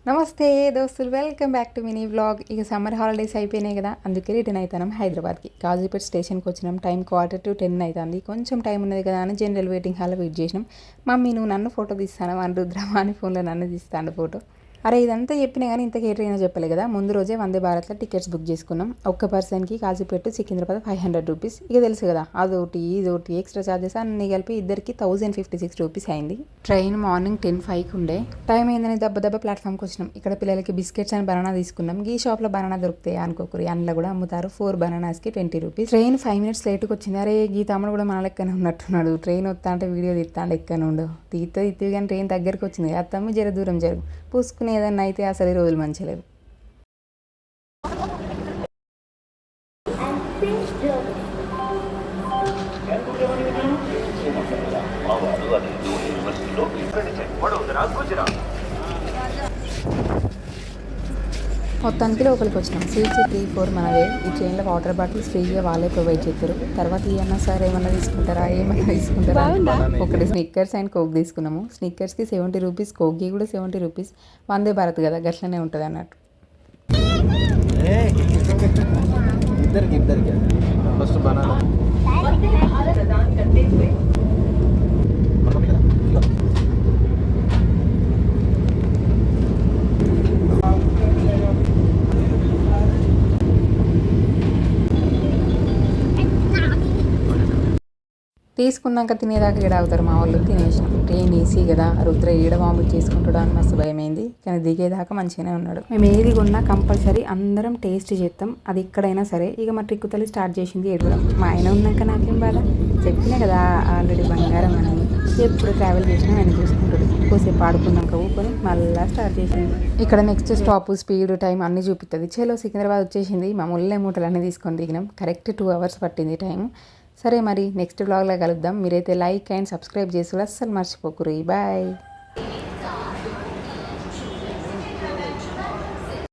నమస్తే దోస్తులు, welcome back to mini vlog. ఇక సమ్మర్ హాలిడేస్ అయిపోయినాయి కదా, అందుకే రిటర్న్ అవుతాం హైదరాబాద్కి. కాజీపేట స్టేషన్కి వచ్చినాం. టైం 9:45 అవుతుంది. కొంచెం టైం ఉన్నది కదా అని జనరల్ వెయిటింగ్ హాల్లో వెయిట్ చేసినాం. మమ్మీ నువ్వు నన్ను ఫోటో తీస్తాను అని రుద్రమా అని ఫోన్లో నన్ను తీస్తాను ఫోటో. అరే ఇదంతా చెప్పినా కానీ ఇంతకీ ఏటైనా చెప్పలే కదా. ముందు రోజే వందే భారత్లో టికెట్స్ బుక్ చేసుకున్నాం. ఒక్క పర్సన్కి కాజీపేట సికింద్రాబాద్ 500 రూపీస్. ఇక తెలుసు కదా, అదొకటి ఇదొకటి ఎక్స్ట్రా ఛార్జెస్ అన్నీ కలిపి ఇద్దరికి 1056 రూపీస్ అయింది. ట్రైన్ మార్నింగ్ 10:05కి ఉండే. టైం అయిందని దెబ్బ ప్లాట్ఫామ్కి వచ్చినాం. ఇక్కడ పిల్లలకి బిస్కెట్స్ అని బనానా తీసుకున్నాం. ఈ షాప్లో బనానా దొరుకుతాయి అనుకోకరి, అందులో కూడా అమ్ముతారు. 4 బనానాస్కి 20 రూపీస్. ట్రైన్ 5 minutes లేట్కి వచ్చింది. అరే ఈ తమ్ముడు కూడా మన లెక్కనే ఉన్నట్టున్నాడు. ట్రైన్ వస్తా అంటే వీడియో తీస్తాడు ఎక్కనుండు. తీస్తే కానీ ట్రైన్ దగ్గరికి వచ్చింది. అత్తమ్మ జర దూరం జరుగు, పూసుకుని ఏదన్నా అయితే అసలు ఈ రోజులు మంచిగా లేవు. మొత్తానికి లోపలికి వచ్చినాం. సీట్స్ 3-4 మనవే. ఈ ట్రైన్లో వాటర్ బాటిల్స్ ఫ్రీగా వాళ్ళే ప్రొవైడ్ చేస్తారు. తర్వాత ఏమన్నా సార్ ఏమన్నా తీసుకుంటారా ఒకటి స్నిక్కర్స్ అండ్ కోక్ తీసుకున్నాము. స్నిక్కర్స్కి 70 రూపీస్, కోక్కి కూడా 70 రూపీస్. వందే భారత్ కదా, గట్లనే ఉంటుంది అన్నట్టు. ఇద్దరికి ఫస్ట్ బనానా తీసుకున్నాక తినేదాకా ఈడ అవుతారు మా వాళ్ళు. తినేసినాం. ట్రైన్ ఏసీ కదా, రుద్ర ఈడ వామిట్ చేసుకుంటాడు అని మస్తు భయమైంది. కానీ దిగేదాకా మంచిగానే ఉన్నాడు. మేము ఏది కొన్నా కంపల్సరీ అందరం టేస్ట్ చేస్తాం, అది ఎక్కడైనా సరే. ఇక మా ట్రిక్కుతల్లి స్టార్ట్ చేసింది ఏడవడం. మా ఆయన ఉన్నాక నాకేం బాధ, చెప్పినా కదా ఆల్రెడీ బంగారం అని. ఎప్పుడు ట్రావెల్ చేసినా ఆయన చూసుకుంటాడు. ఎక్కువసేపు ఆడుకున్నాక ఊకొని మళ్ళీ స్టార్ట్ చేసింది. ఇక్కడ నెక్స్ట్ స్టాప్ స్పీడ్ టైం అన్నీ చూపిస్తుంది. చలో సికింద్రాబాద్ వచ్చేసింది. మా ముళ్ళే మూటలు అన్నీ తీసుకొని దిగినాం. కరెక్ట్ 2 hours పట్టింది టైం. సరే మరి నెక్స్ట్ వ్లాగ్లో కలుద్దాం. మీరైతే లైక్ అండ్ సబ్స్క్రైబ్ చేసి అస్సలు మర్చిపోకుర్రి. బాయ్.